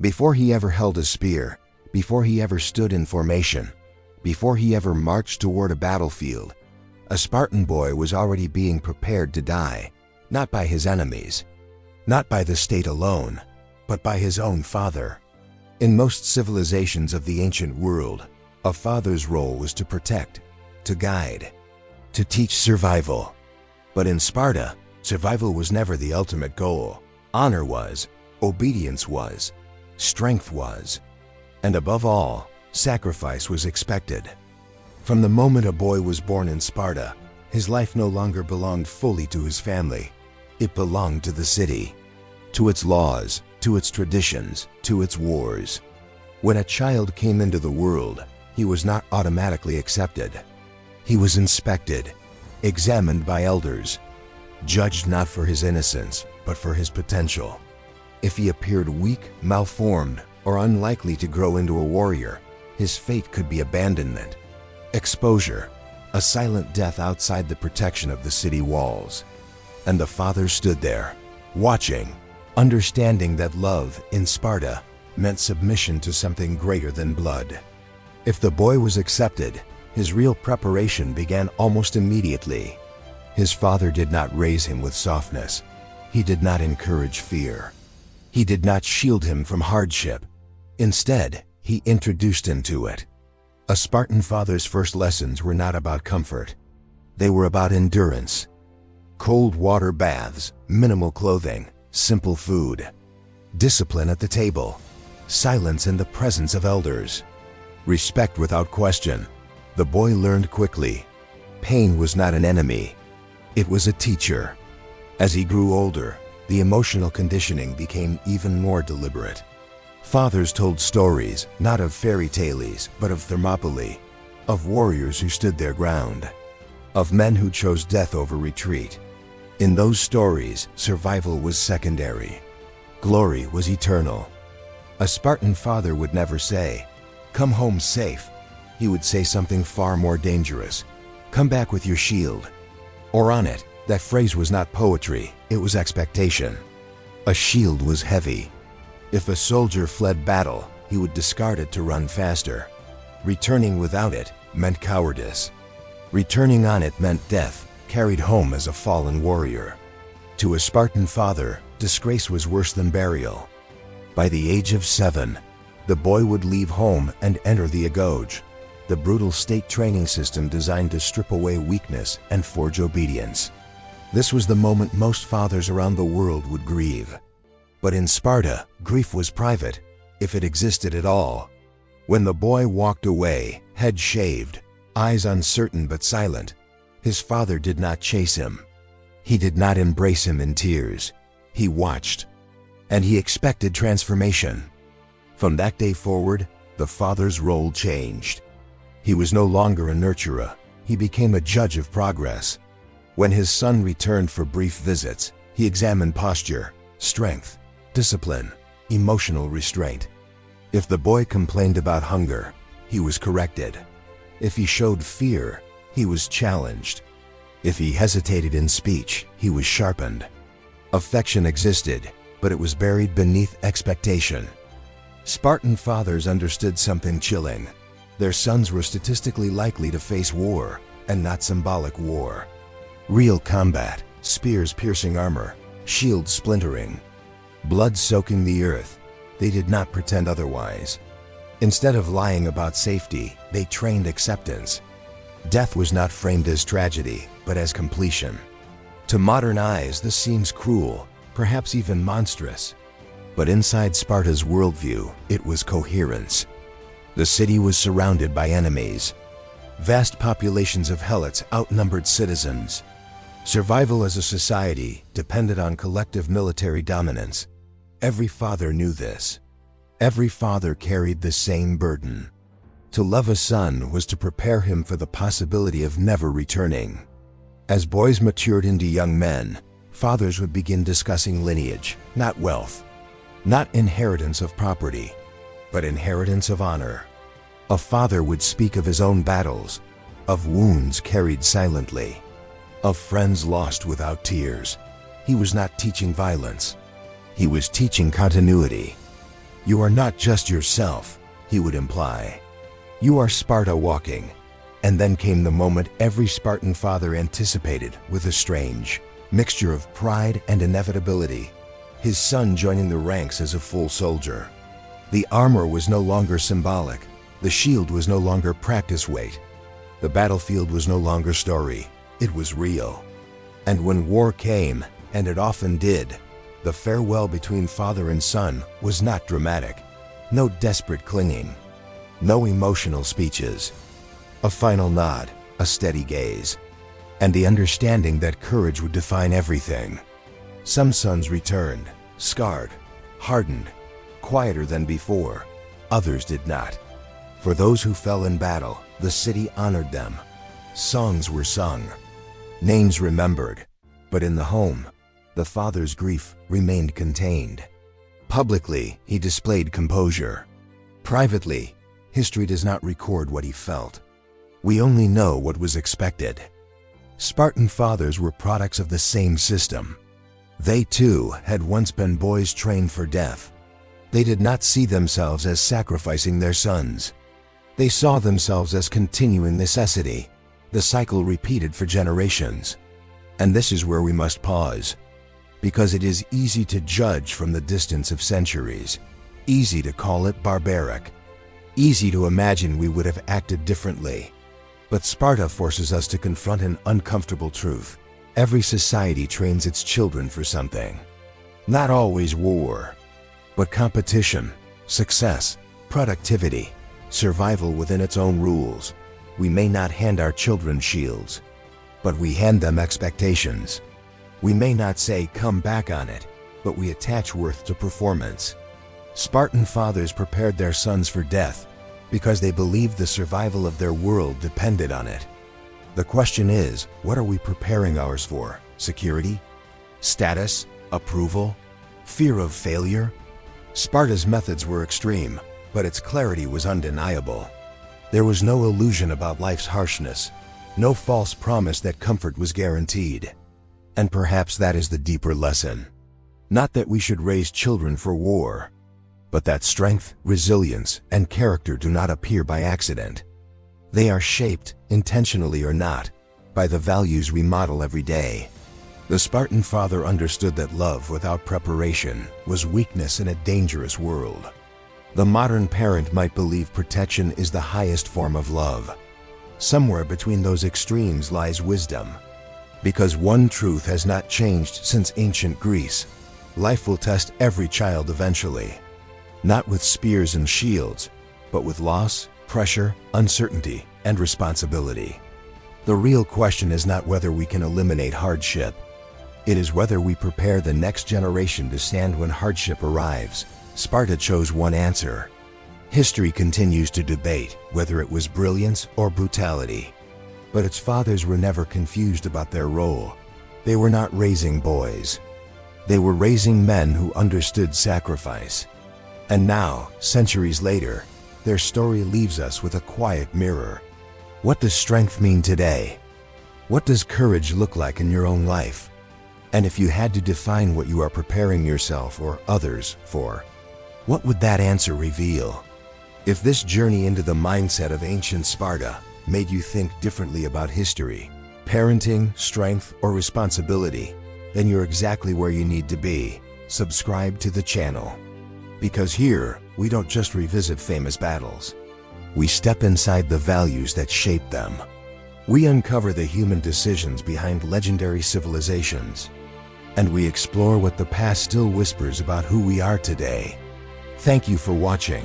Before he ever held a spear, before he ever stood in formation, before he ever marched toward a battlefield, a Spartan boy was already being prepared to die, not by his enemies, not by the state alone, but by his own father. In most civilizations of the ancient world, a father's role was to protect, to guide, to teach survival. But in Sparta, survival was never the ultimate goal. Honor was, obedience was, strength was, and above all, sacrifice was expected. From the moment a boy was born in Sparta, his life no longer belonged fully to his family. It belonged to the city, to its laws, to its traditions, to its wars. When a child came into the world, he was not automatically accepted. He was inspected, examined by elders, judged not for his innocence, but for his potential. If he appeared weak, malformed, or unlikely to grow into a warrior, his fate could be abandonment, exposure, a silent death outside the protection of the city walls. And the father stood there, watching, understanding that love in Sparta meant submission to something greater than blood. If the boy was accepted, his real preparation began almost immediately. His father did not raise him with softness. He did not encourage fear. He did not shield him from hardship. Instead, he introduced him to it. A Spartan father's first lessons were not about comfort. They were about endurance. Cold water baths, minimal clothing, simple food, discipline at the table, silence in the presence of elders, respect without question. The boy learned quickly. Pain was not an enemy. It was a teacher. As he grew older, the emotional conditioning became even more deliberate. Fathers told stories, not of fairy tales, but of Thermopylae, of warriors who stood their ground, of men who chose death over retreat. In those stories, survival was secondary. Glory was eternal. A Spartan father would never say, "Come home safe." He would say something far more dangerous. "Come back with your shield." Or on it, that phrase was not poetry, it was expectation. A shield was heavy. If a soldier fled battle, he would discard it to run faster. Returning without it meant cowardice. Returning on it meant death, carried home as a fallen warrior. To a Spartan father, disgrace was worse than burial. By the age of 7, the boy would leave home and enter the agoge, the brutal state training system designed to strip away weakness and forge obedience. This was the moment most fathers around the world would grieve. But in Sparta, grief was private, if it existed at all. When the boy walked away, head shaved, eyes uncertain but silent, his father did not chase him. He did not embrace him in tears. He watched, and he expected transformation. From that day forward, the father's role changed. He was no longer a nurturer. He became a judge of progress. When his son returned for brief visits, he examined posture, strength, discipline, emotional restraint. If the boy complained about hunger, he was corrected. If he showed fear, he was challenged. If he hesitated in speech, he was sharpened. Affection existed, but it was buried beneath expectation. Spartan fathers understood something chilling. Their sons were statistically likely to face war, and not symbolic war. Real combat, spears piercing armor, shields splintering, blood soaking the earth. They did not pretend otherwise. Instead of lying about safety, they trained acceptance. Death was not framed as tragedy, but as completion. To modern eyes, this seems cruel, perhaps even monstrous. But inside Sparta's worldview, it was coherence. The city was surrounded by enemies. Vast populations of helots outnumbered citizens. Survival as a society depended on collective military dominance. Every father knew this. Every father carried the same burden. To love a son was to prepare him for the possibility of never returning. As boys matured into young men, fathers would begin discussing lineage, not wealth, not inheritance of property, but inheritance of honor. A father would speak of his own battles, of wounds carried silently, of friends lost without tears. He was not teaching violence. He was teaching continuity. "You are not just yourself," he would imply. "You are Sparta walking." And then came the moment every Spartan father anticipated with a strange mixture of pride and inevitability. His son joining the ranks as a full soldier. The armor was no longer symbolic. The shield was no longer practice weight. The battlefield was no longer story. It was real. And when war came, and it often did, the farewell between father and son was not dramatic. No desperate clinging. No emotional speeches. A final nod, a steady gaze, and the understanding that courage would define everything. Some sons returned, scarred, hardened, quieter than before. Others did not. For those who fell in battle, the city honored them. Songs were sung, names remembered, but in the home, the father's grief remained contained. Publicly, he displayed composure. Privately, history does not record what he felt. We only know what was expected. Spartan fathers were products of the same system. They too had once been boys trained for death. They did not see themselves as sacrificing their sons. They saw themselves as continuing necessity, the cycle repeated for generations. And this is where we must pause, because it is easy to judge from the distance of centuries, easy to call it barbaric, easy to imagine we would have acted differently. But Sparta forces us to confront an uncomfortable truth. Every society trains its children for something. Not always war, but competition, success, productivity, survival within its own rules. We may not hand our children shields, but we hand them expectations. We may not say, "Come back on it," but we attach worth to performance. Spartan fathers prepared their sons for death because they believed the survival of their world depended on it. The question is, what are we preparing ours for? Security? Status? Approval? Fear of failure? Sparta's methods were extreme, but its clarity was undeniable. There was no illusion about life's harshness, no false promise that comfort was guaranteed. And perhaps that is the deeper lesson. Not that we should raise children for war, but that strength, resilience, and character do not appear by accident. They are shaped, intentionally or not, by the values we model every day. The Spartan father understood that love without preparation was weakness in a dangerous world. The modern parent might believe protection is the highest form of love. Somewhere between those extremes lies wisdom. Because one truth has not changed since ancient Greece: life will test every child eventually. Not with spears and shields, but with loss, pressure, uncertainty, and responsibility. The real question is not whether we can eliminate hardship. It is whether we prepare the next generation to stand when hardship arrives. Sparta chose one answer. History continues to debate whether it was brilliance or brutality. But its fathers were never confused about their role. They were not raising boys. They were raising men who understood sacrifice. And now, centuries later, their story leaves us with a quiet mirror. What does strength mean today? What does courage look like in your own life? And if you had to define what you are preparing yourself or others for, what would that answer reveal? If this journey into the mindset of ancient Sparta made you think differently about history, parenting, strength, or responsibility, then you're exactly where you need to be. Subscribe to the channel. Because here, we don't just revisit famous battles. We step inside the values that shape them. We uncover the human decisions behind legendary civilizations. And we explore what the past still whispers about who we are today. Thank you for watching.